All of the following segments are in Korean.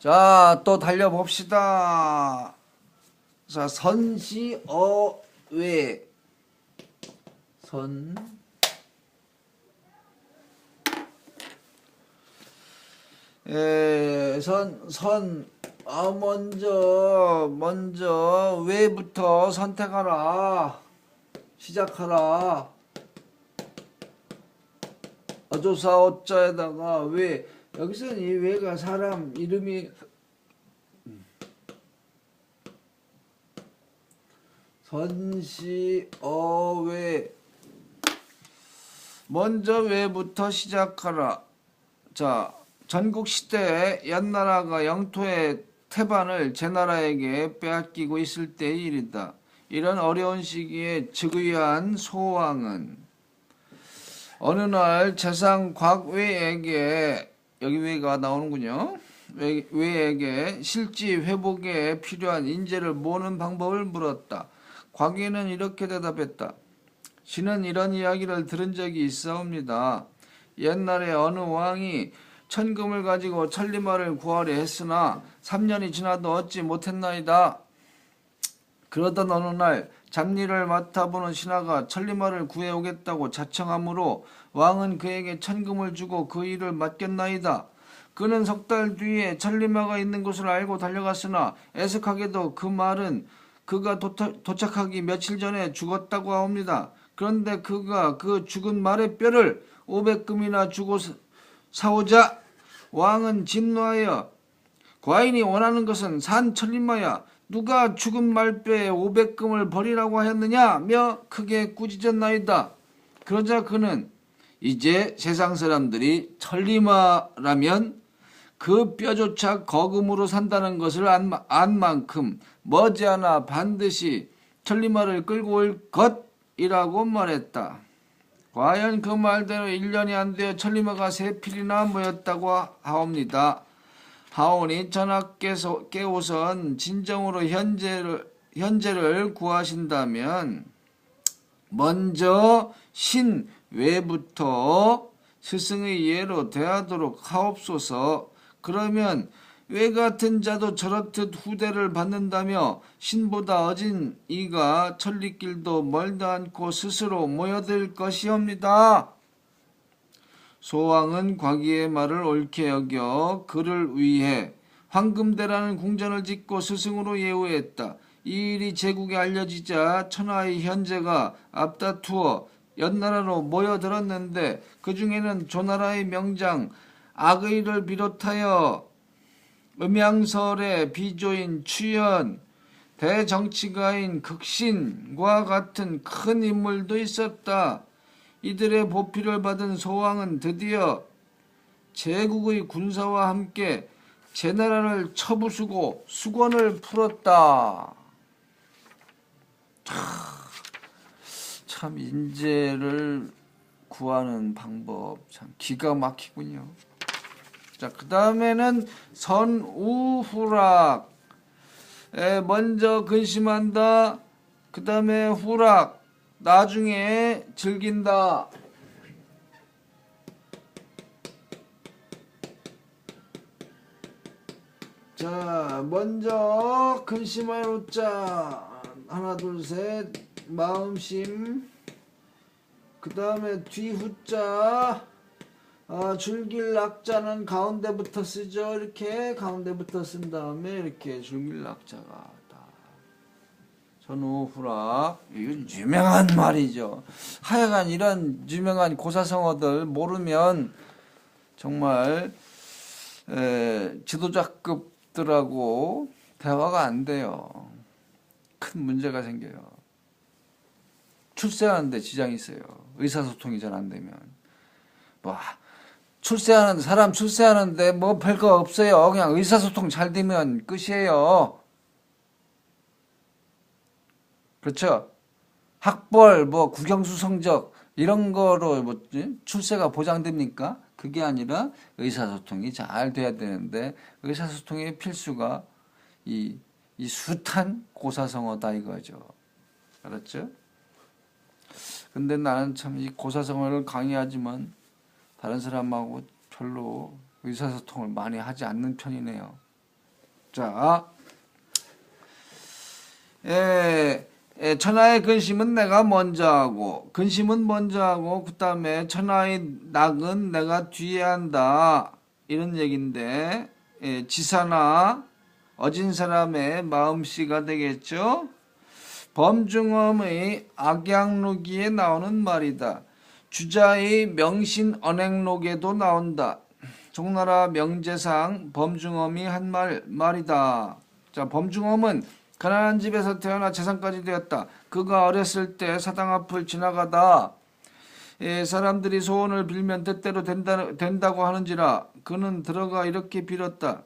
자, 또 달려봅시다. 자, 선시어외. 선, 먼저, 외부터 선택하라. 시작하라. 어조사 어자에다가 외. 여기서는 이 외가 사람 이름이 선시어외. 먼저 외부터 시작하라. 자, 전국시대에 옛나라가 영토의 태반을 제나라에게 빼앗기고 있을 때의 일이다. 이런 어려운 시기에 즉위한 소왕은 어느 날 재상 곽외에게, 여기 외가 나오는군요. 외에게 실지 회복에 필요한 인재를 모으는 방법을 물었다. 곽외는 이렇게 대답했다. 신은 이런 이야기를 들은 적이 있사옵니다. 옛날에 어느 왕이 천금을 가지고 천리마를 구하려 했으나 3년이 지나도 얻지 못했나이다. 그러던 어느 날 잡일을 맡아보는 신하가 천리마를 구해오겠다고 자청하므로 왕은 그에게 천금을 주고 그 일을 맡겼나이다. 그는 석 달 뒤에 천리마가 있는 곳을 알고 달려갔으나 애석하게도 그 말은 그가 도착하기 며칠 전에 죽었다고 하옵니다. 그런데 그가 그 죽은 말의 뼈를 500금이나 주고 사오자 왕은 진노하여 과인이 원하는 것은 산 천리마야. 누가 죽은 말뼈에 500금을 버리라고 하였느냐며 크게 꾸짖었나이다. 그러자 그는 이제 세상 사람들이 천리마라면 그 뼈조차 거금으로 산다는 것을 안 만큼 머지않아 반드시 천리마를 끌고 올 것이라고 말했다. 과연 그 말대로 1년이 안 되어 천리마가 3필이나 모였다고 하옵니다. 하오니 전하께서는 진정으로 현재를 구하신다면 먼저 신외부터 스승의 예로 대하도록 하옵소서. 그러면 외 같은 자도 저렇듯 후대를 받는다며 신보다 어진 이가 천리길도 멀다 않고 스스로 모여들 것이옵니다. 소왕은 과기의 말을 옳게 여겨 그를 위해 황금대라는 궁전을 짓고 스승으로 예우했다. 이 일이 제국에 알려지자 천하의 현재가 앞다투어 연나라로 모여들었는데 그 중에는 조나라의 명장 악의를 비롯하여 음양설의 비조인 추연, 대정치가인 극신과 같은 큰 인물도 있었다. 이들의 보필을 받은 소왕은 드디어 제국의 군사와 함께 제나라를 쳐부수고 수건을 풀었다. 참 인재를 구하는 방법 참 기가 막히군요. 자, 그 다음에는 선우후락. 먼저 근심한다. 그 다음에 후락. 나중에 즐긴다. 자, 먼저 근심할 우자. 하나, 둘, 셋. 마음심. 그 다음에 뒤후자. 줄길 낙자는 가운데부터 쓰죠. 이렇게 가운데부터 쓴 다음에 이렇게 줄길 낙자가 다. 선우후락. 이건 유명한 말이죠. 하여간 이런 유명한 고사성어들 모르면 정말 지도자급들하고 대화가 안 돼요. 큰 문제가 생겨요. 출세하는데 지장이 있어요. 의사소통이 잘 안 되면. 뭐 사람 출세하는데 뭐 별거 없어요. 그냥 의사소통 잘 되면 끝이에요. 그렇죠? 학벌, 뭐 국영수 성적 이런 거로 뭐 출세가 보장됩니까? 그게 아니라 의사소통이 잘 돼야 되는데 의사소통의 필수가 이 숱한 고사성어다 이거죠. 알았죠? 근데 나는 참 이 고사성어를 강의하지만 다른 사람하고 별로 의사소통을 많이 하지 않는 편이네요. 자, 천하의 근심은 내가 먼저 하고, 근심은 먼저 하고, 그 다음에 천하의 낙은 내가 뒤에 한다. 이런 얘기인데, 지사나 어진 사람의 마음씨가 되겠죠? 범중엄의 악양록기에 나오는 말이다. 주자의 명신언행록에도 나온다. 종나라 명제상 범중엄이 한 말이다. 자, 범중엄은 가난한 집에서 태어나 재상까지 되었다. 그가 어렸을 때 사당 앞을 지나가다 사람들이 소원을 빌면 뜻대로 된다고 하는지라 그는 들어가 이렇게 빌었다.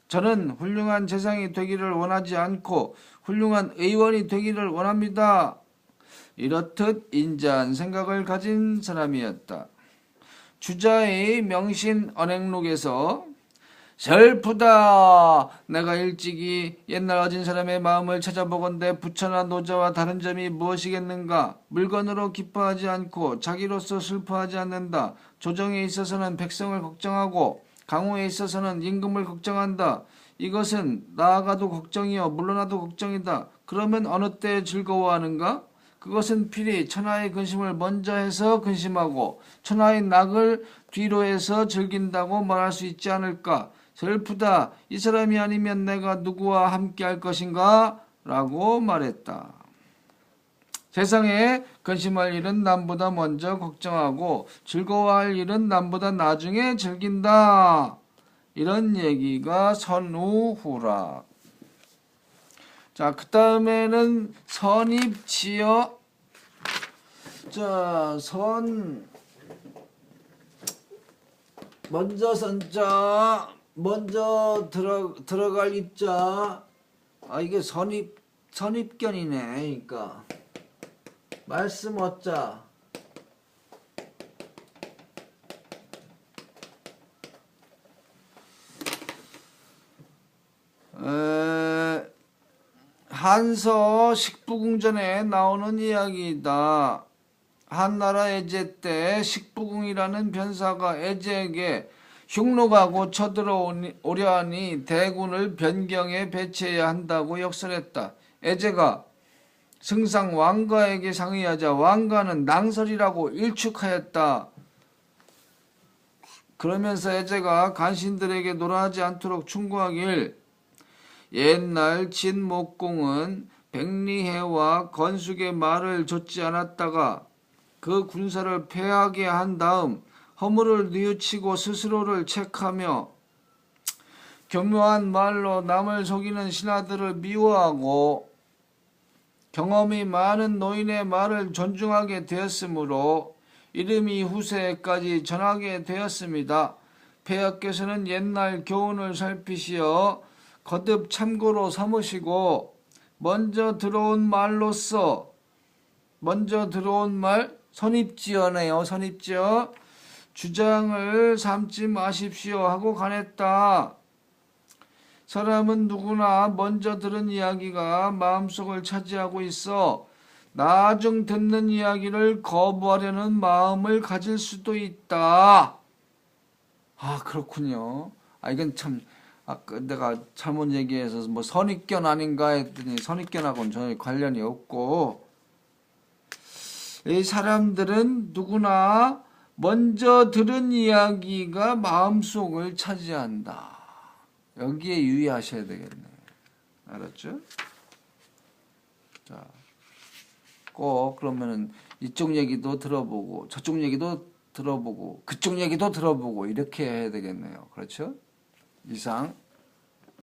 저는 훌륭한 재상이 되기를 원하지 않고 훌륭한 의원이 되기를 원합니다. 이렇듯 인자한 생각을 가진 사람이었다. 주자의 명신언행록에서 슬프다. 내가 일찍이 옛날 어진 사람의 마음을 찾아보건대 부처나 노자와 다른 점이 무엇이겠는가. 물건으로 기뻐하지 않고 자기로서 슬퍼하지 않는다. 조정에 있어서는 백성을 걱정하고 강호에 있어서는 임금을 걱정한다. 이것은 나아가도 걱정이요 물러나도 걱정이다. 그러면 어느 때 즐거워하는가? 그것은 필히 천하의 근심을 먼저 해서 근심하고 천하의 낙을 뒤로 해서 즐긴다고 말할 수 있지 않을까? 슬프다. 이 사람이 아니면 내가 누구와 함께 할 것인가? 라고 말했다. 세상에 근심할 일은 남보다 먼저 걱정하고 즐거워할 일은 남보다 나중에 즐긴다. 이런 얘기가 선우후라. 자, 그 다음에는 선입지어. 자, 먼저 선자, 먼저 들어갈 입자. 이게 선입견이네. 그러니까 말씀 어자. 한서 식부궁전에 나오는 이야기이다. 한나라 애제 때 식부궁이라는 변사가 애제에게 흉노가고 쳐들어오려 하니 대군을 변경에 배치해야 한다고 역설했다. 애제가 승상 왕가에게 상의하자 왕가는 낭설이라고 일축하였다. 그러면서 애제가 간신들에게 노라하지 않도록 충고하길 옛날 진목공은 백리해와 건숙의 말을 좇지 않았다가 그 군사를 패하게 한 다음 허물을 뉘우치고 스스로를 책하며 교묘한 말로 남을 속이는 신하들을 미워하고 경험이 많은 노인의 말을 존중하게 되었으므로 이름이 후세까지 전하게 되었습니다. 폐하께서는 옛날 교훈을 살피시어 거듭 참고로 삼으시고 먼저 들어온 말 선입지어네요. 선입지어 주장을 삼지 마십시오 하고 간했다. 사람은 누구나 먼저 들은 이야기가 마음속을 차지하고 있어 나중 듣는 이야기를 거부하려는 마음을 가질 수도 있다. 그렇군요. 이건 참 내가 잘못 얘기해서 뭐 선입견 아닌가 했더니 선입견하고는 전혀 관련이 없고 이 사람들은 누구나 먼저 들은 이야기가 마음속을 차지한다. 여기에 유의하셔야 되겠네. 알았죠? 자, 꼭 그러면은 이쪽 얘기도 들어보고 저쪽 얘기도 들어보고 그쪽 얘기도 들어보고 이렇게 해야 되겠네요. 그렇죠? 이상